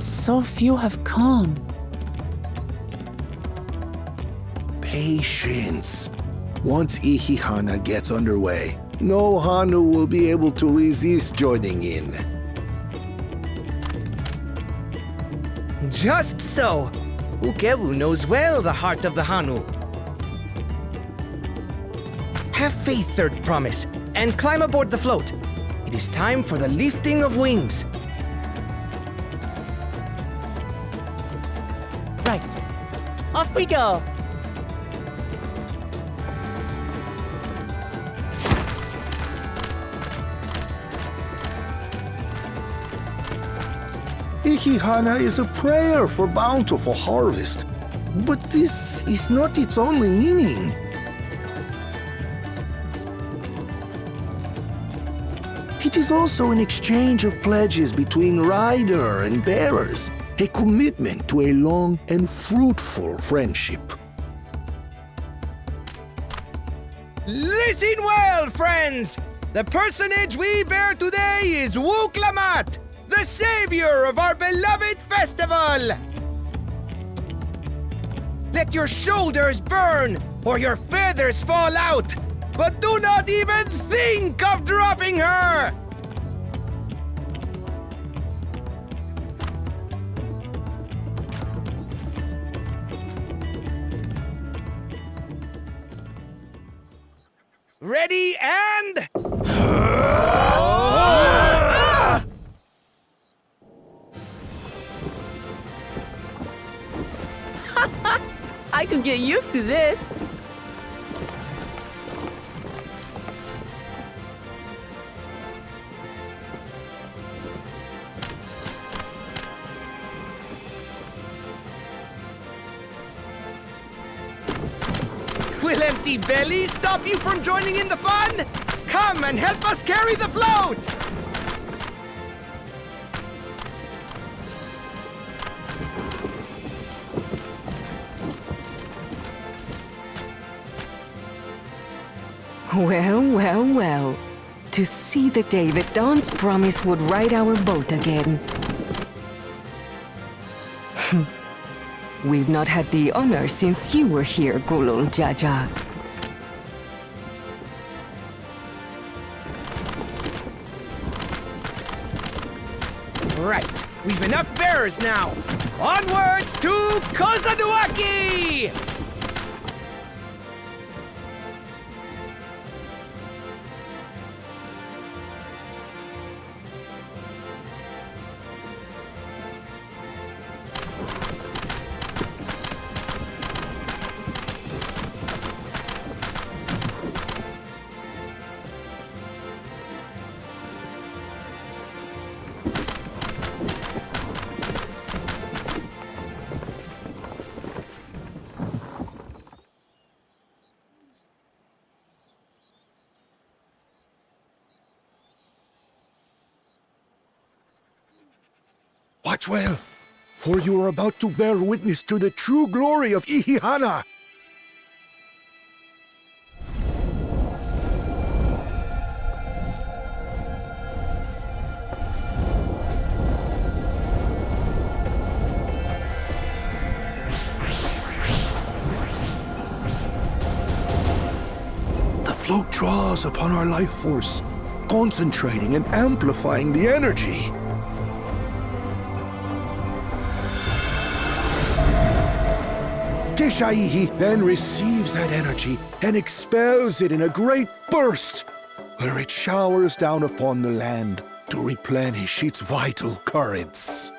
So few have come. Patience. Once Ihihana gets underway, no Hanu will be able to resist joining in. Just so. Ukewu knows well the heart of the Hanu. Have faith, Third Promise, and climb aboard the float. It is time for the lifting of wings. Right. Off we go. Ihihana is a prayer for bountiful harvest. But this is not its only meaning. It is also an exchange of pledges between rider and bearers, a commitment to a long and fruitful friendship. Listen well, friends! The personage we bear today is Wuklamat, the savior of our beloved festival! Let your shoulders burn or your feathers fall out, but do not even think of dropping her! Ready and... I could get used to this. Will empty bellies stop you from joining in the fun? Come and help us carry the float! Well, well, well. To see the day that Dawn's promise would ride our boat again. We've not had the honor since you were here, Gulul Jaja. Right, we've enough bearers now. Onwards to Kozanuaki! Watch well, for you are about to bear witness to the true glory of Ihihana. The float draws upon our life force, concentrating and amplifying the energy. Keshaihi then receives that energy and expels it in a great burst, where it showers down upon the land to replenish its vital currents.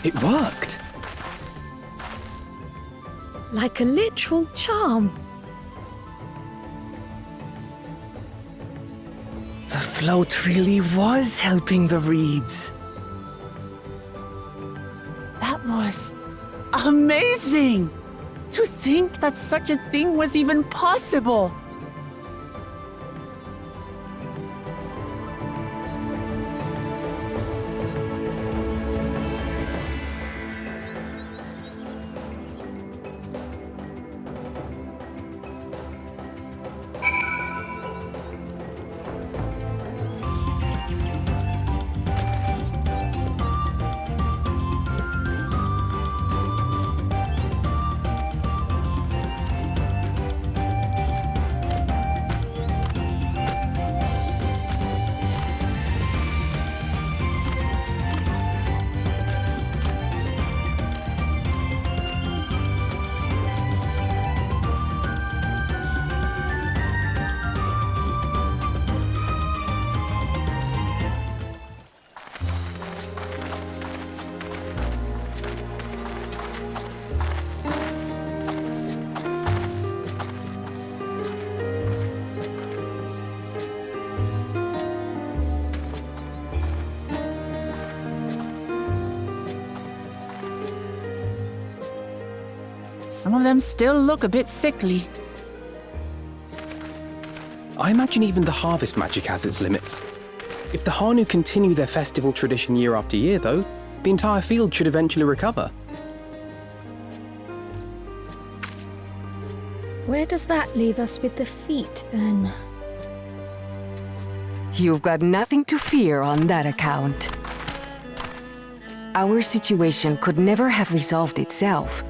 It worked. Like a literal charm. The float really was helping the reeds. That was amazing! To think that such a thing was even possible! Some of them still look a bit sickly. I imagine even the harvest magic has its limits. If the Hanu continue their festival tradition year after year, though, the entire field should eventually recover. Where does that leave us with the feet, then? You've got nothing to fear on that account. Our situation could never have resolved itself.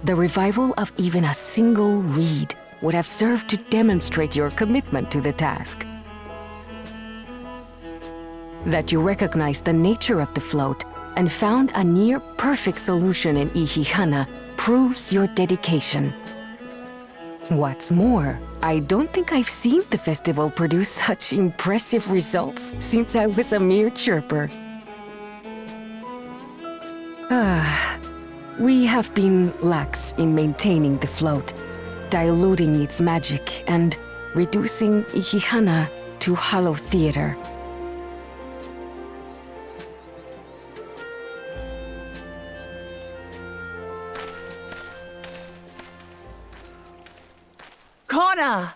The revival of even a single reed would have served to demonstrate your commitment to the task. That you recognized the nature of the float and found a near-perfect solution in Ihihana proves your dedication. What's more, I don't think I've seen the festival produce such impressive results since I was a mere chirper. We have been lax in maintaining the float, diluting its magic and reducing Ihihana to hollow theater. Connor!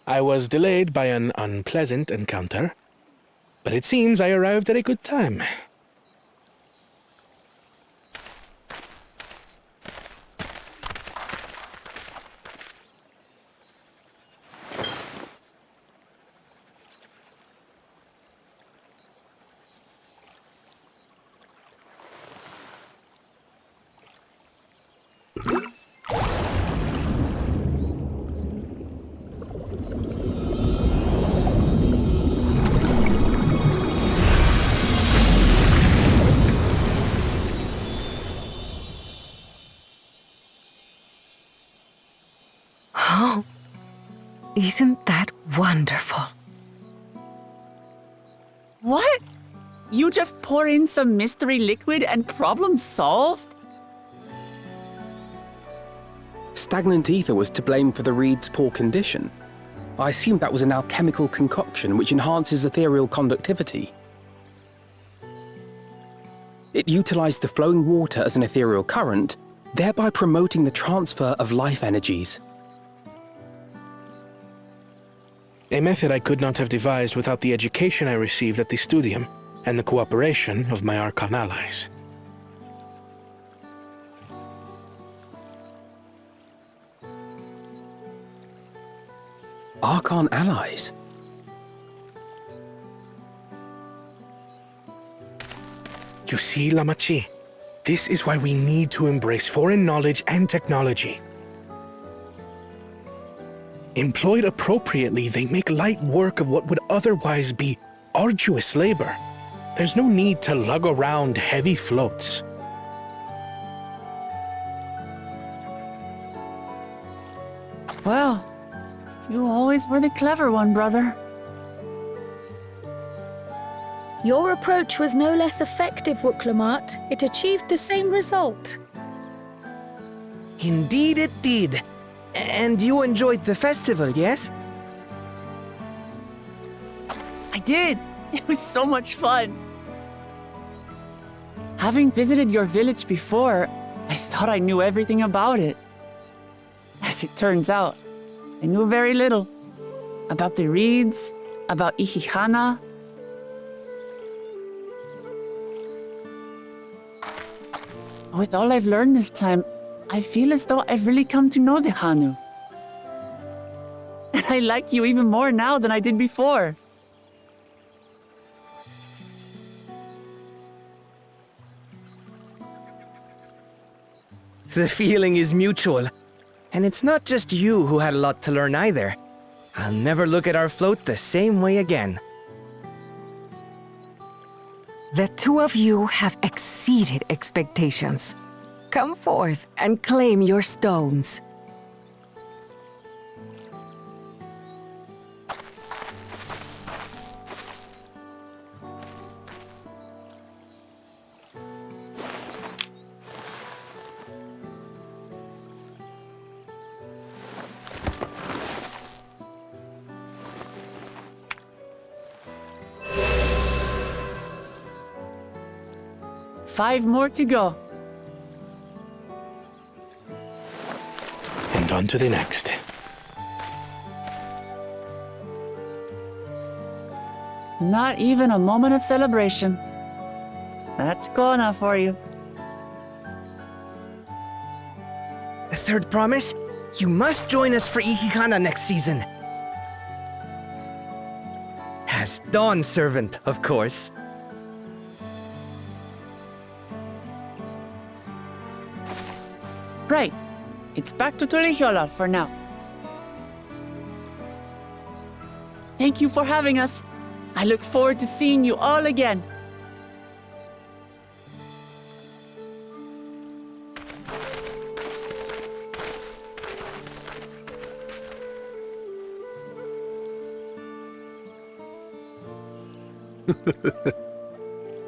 I was delayed by an unpleasant encounter, but it seems I arrived at a good time. Oh, isn't that wonderful? What? You just pour in some mystery liquid and problem solved? Stagnant ether was to blame for the reed's poor condition. I assumed that was an alchemical concoction which enhances ethereal conductivity. It utilized the flowing water as an ethereal current, thereby promoting the transfer of life energies. A method I could not have devised without the education I received at the studium and the cooperation of my Archon allies. Archon allies? You see, Lamachi, this is why we need to embrace foreign knowledge and technology. Employed appropriately, they make light work of what would otherwise be arduous labor. There's no need to lug around heavy floats. Well, you always were the clever one, brother. Your approach was no less effective, Wuklamat. It achieved the same result. Indeed it did. And you enjoyed the festival, yes? I did. It was so much fun. Having visited your village before, I thought I knew everything about it. As it turns out, I knew very little. About the reeds, about Ihihana. With all I've learned this time, I feel as though I've really come to know the Hanu. And I like you even more now than I did before. The feeling is mutual. And it's not just you who had a lot to learn either. I'll never look at our float the same way again. The two of you have exceeded expectations. Come forth and claim your stones. Five more to go. And on to the next. Not even a moment of celebration. That's Kona for you. A third promise? You must join us for Ihihana next season. As Dawn servant, of course. Right. It's back to Tulihiola for now. Thank you for having us. I look forward to seeing you all again.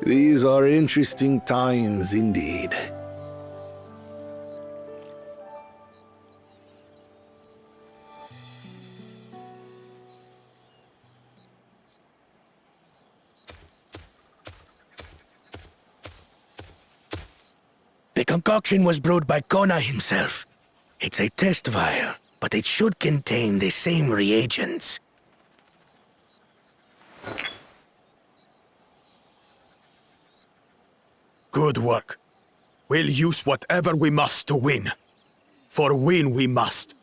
These are interesting times indeed. The concoction was brewed by Kona himself. It's a test vial, but it should contain the same reagents. Good work. We'll use whatever we must to win. For win we must.